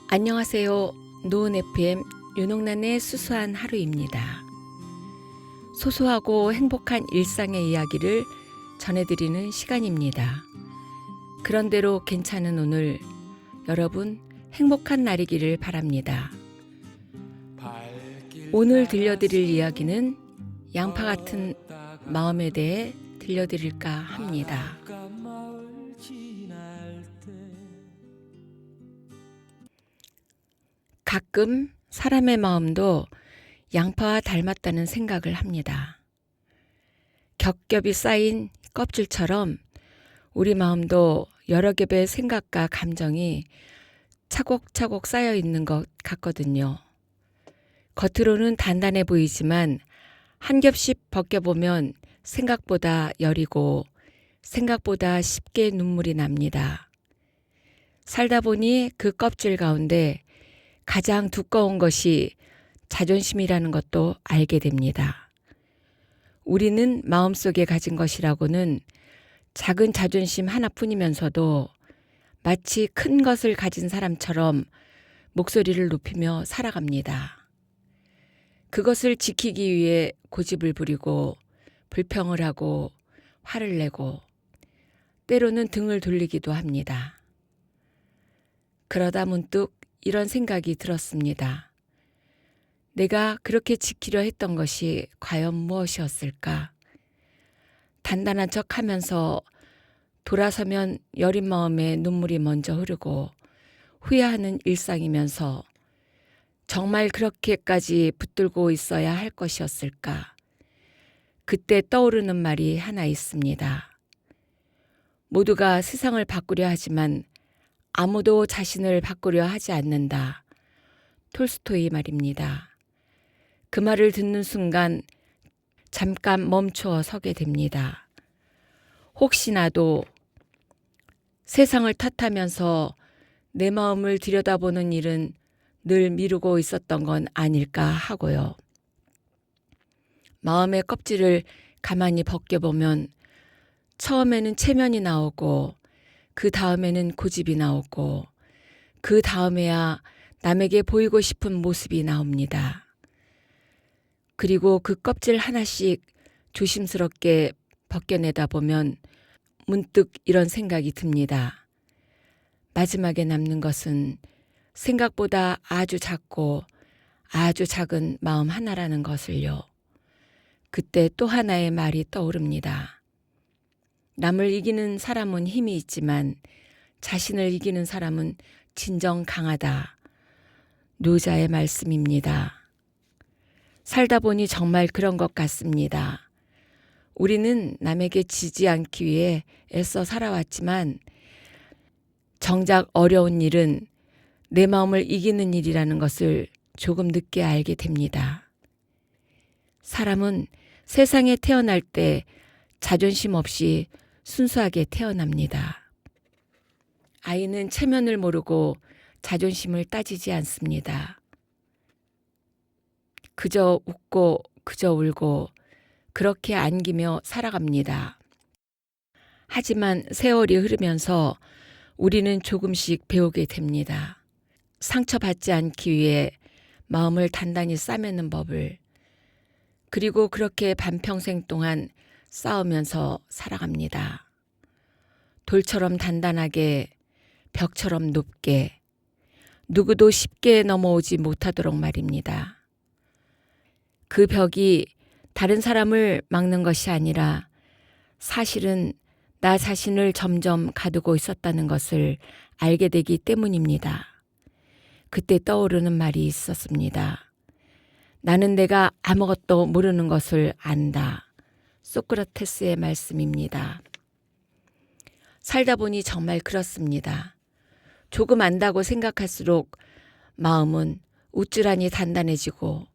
안녕하세요. 노은 FM 윤옥란의 수수한 하루입니다. 소소하고 행복한 일상의 이야기를 전해드리는 시간입니다. 그런대로 괜찮은 오늘, 여러분 행복한 날이기를 바랍니다. 오늘 들려드릴 이야기는 양파 같은 마음에 대해 들려드릴까 합니다. 가끔 사람의 마음도 양파와 닮았다는 생각을 합니다. 겹겹이 쌓인 껍질처럼 우리 마음도 여러 겹의 생각과 감정이 차곡차곡 쌓여 있는 것 같거든요. 겉으로는 단단해 보이지만 한 겹씩 벗겨보면 생각보다 여리고 생각보다 쉽게 눈물이 납니다. 살다 보니 그 껍질 가운데 가장 두꺼운 것이 자존심이라는 것도 알게 됩니다. 우리는 마음속에 가진 것이라고는 작은 자존심 하나뿐이면서도 마치 큰 것을 가진 사람처럼 목소리를 높이며 살아갑니다. 그것을 지키기 위해 고집을 부리고 불평을 하고 화를 내고 때로는 등을 돌리기도 합니다. 그러다 문득 이런 생각이 들었습니다. 내가 그렇게 지키려 했던 것이 과연 무엇이었을까? 단단한 척 하면서 돌아서면 여린 마음에 눈물이 먼저 흐르고 후회하는 일상이면서 정말 그렇게까지 붙들고 있어야 할 것이었을까? 그때 떠오르는 말이 하나 있습니다. 모두가 세상을 바꾸려 하지만 아무도 자신을 바꾸려 하지 않는다. 톨스토이 말입니다. 그 말을 듣는 순간 잠깐 멈추어 서게 됩니다. 혹시나도 세상을 탓하면서 내 마음을 들여다보는 일은 늘 미루고 있었던 건 아닐까 하고요. 마음의 껍질을 가만히 벗겨보면 처음에는 체면이 나오고 그 다음에는 고집이 나오고 그 다음에야 남에게 보이고 싶은 모습이 나옵니다. 그리고 그 껍질 하나씩 조심스럽게 벗겨내다 보면 문득 이런 생각이 듭니다. 마지막에 남는 것은 생각보다 아주 작고 아주 작은 마음 하나라는 것을요. 그때 또 하나의 말이 떠오릅니다. 남을 이기는 사람은 힘이 있지만 자신을 이기는 사람은 진정 강하다. 노자의 말씀입니다. 살다 보니 정말 그런 것 같습니다. 우리는 남에게 지지 않기 위해 애써 살아왔지만 정작 어려운 일은 내 마음을 이기는 일이라는 것을 조금 늦게 알게 됩니다. 사람은 세상에 태어날 때 자존심 없이 순수하게 태어납니다. 아이는 체면을 모르고 자존심을 따지지 않습니다. 그저 웃고 그저 울고 그렇게 안기며 살아갑니다. 하지만 세월이 흐르면서 우리는 조금씩 배우게 됩니다. 상처받지 않기 위해 마음을 단단히 싸매는 법을, 그리고 그렇게 반평생 동안 싸우면서 살아갑니다. 돌처럼 단단하게, 벽처럼 높게, 누구도 쉽게 넘어오지 못하도록 말입니다. 그 벽이 다른 사람을 막는 것이 아니라 사실은 나 자신을 점점 가두고 있었다는 것을 알게 되기 때문입니다. 그때 떠오르는 말이 있었습니다. 나는 내가 아무것도 모르는 것을 안다. 소크라테스의 말씀입니다. 살다 보니 정말 그렇습니다. 조금 안다고 생각할수록 마음은 우쭐하니 단단해지고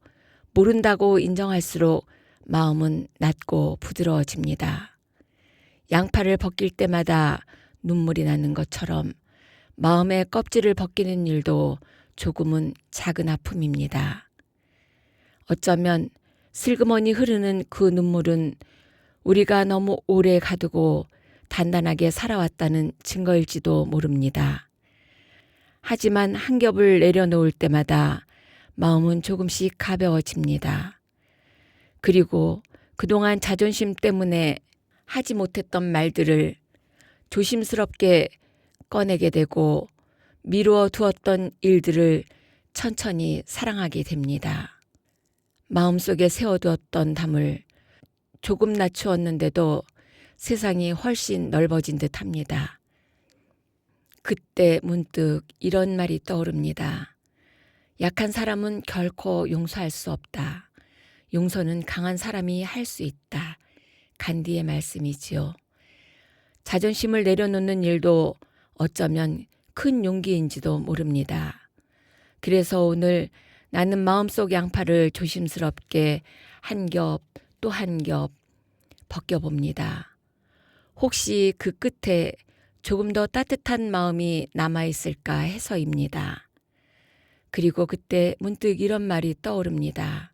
모른다고 인정할수록 마음은 낮고 부드러워집니다. 양파를 벗길 때마다 눈물이 나는 것처럼 마음의 껍질을 벗기는 일도 조금은 작은 아픔입니다. 어쩌면 슬그머니 흐르는 그 눈물은 우리가 너무 오래 가두고 단단하게 살아왔다는 증거일지도 모릅니다. 하지만 한 겹을 내려놓을 때마다 마음은 조금씩 가벼워집니다. 그리고 그동안 자존심 때문에 하지 못했던 말들을 조심스럽게 꺼내게 되고 미루어 두었던 일들을 천천히 사랑하게 됩니다. 마음속에 세워두었던 담을 조금 낮추었는데도 세상이 훨씬 넓어진 듯 합니다. 그때 문득 이런 말이 떠오릅니다. 약한 사람은 결코 용서할 수 없다. 용서는 강한 사람이 할 수 있다. 간디의 말씀이지요. 자존심을 내려놓는 일도 어쩌면 큰 용기인지도 모릅니다. 그래서 오늘 나는 마음속 양파를 조심스럽게 한 겹 또 한 겹 벗겨봅니다. 혹시 그 끝에 조금 더 따뜻한 마음이 남아있을까 해서입니다. 그리고 그때 문득 이런 말이 떠오릅니다.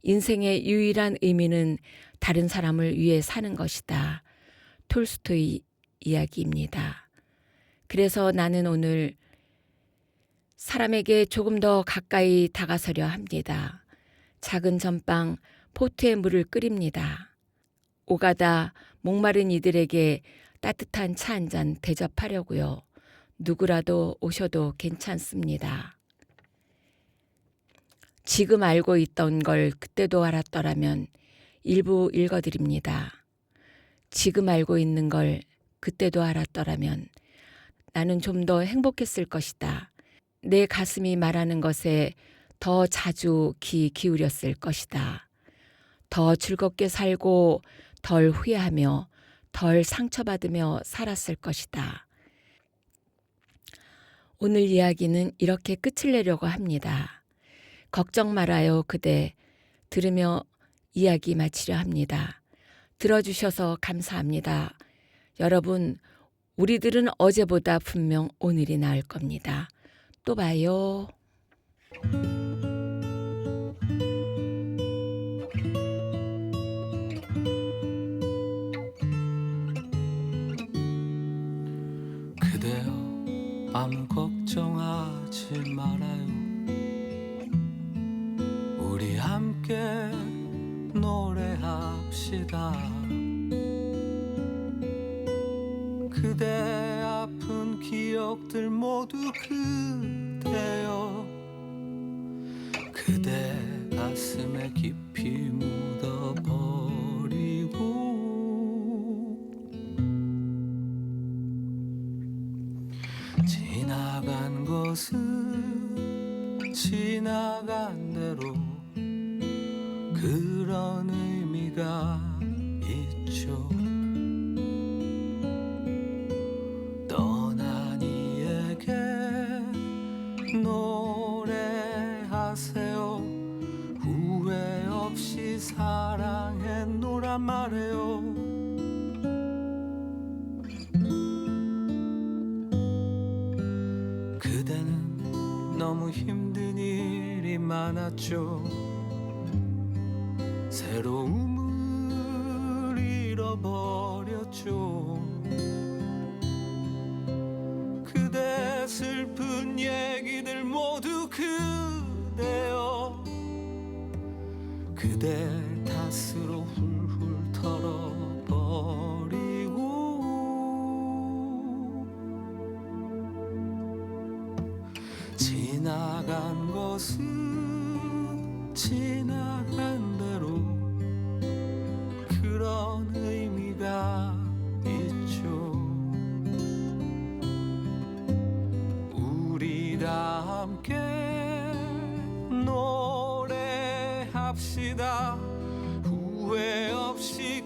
인생의 유일한 의미는 다른 사람을 위해 사는 것이다. 톨스토이 이야기입니다. 그래서 나는 오늘 사람에게 조금 더 가까이 다가서려 합니다. 작은 전방 포트에 물을 끓입니다. 오가다 목마른 이들에게 따뜻한 차 한 잔 대접하려고요. 누구라도 오셔도 괜찮습니다. 지금 알고 있던 걸 그때도 알았더라면 일부 읽어드립니다. 지금 알고 있는 걸 그때도 알았더라면 나는 좀 더 행복했을 것이다. 내 가슴이 말하는 것에 더 자주 귀 기울였을 것이다. 더 즐겁게 살고 덜 후회하며 덜 상처받으며 살았을 것이다. 오늘 이야기는 이렇게 끝을 내려고 합니다. 걱정 말아요 그대 들으며 이야기 마치려 합니다. 들어주셔서 감사합니다. 여러분, 우리들은 어제보다 분명 오늘이 나을 겁니다. 또 봐요. 그대여 아무 걱정하지 말아요. 우리 함께 노래합시다. 그대 아픈 기억들 모두 그대여 그대 가슴에 깊이 묻어버리고 지나간 것은 지나간 대로 그런 의미가 있죠. 떠난 이에게 노래하세요. 후회 없이 사랑했노라 말해요. 그대는 너무 힘든 일이 많았죠. 새로움을 잃어버렸죠. 그대 슬픈 얘기들 모두 그대여 그대 탓으로 훌훌 털어버리고 지나간 것은 지나간 대로 그런 의미가 있죠. 우리 다 함께 노래합시다. 후회 없이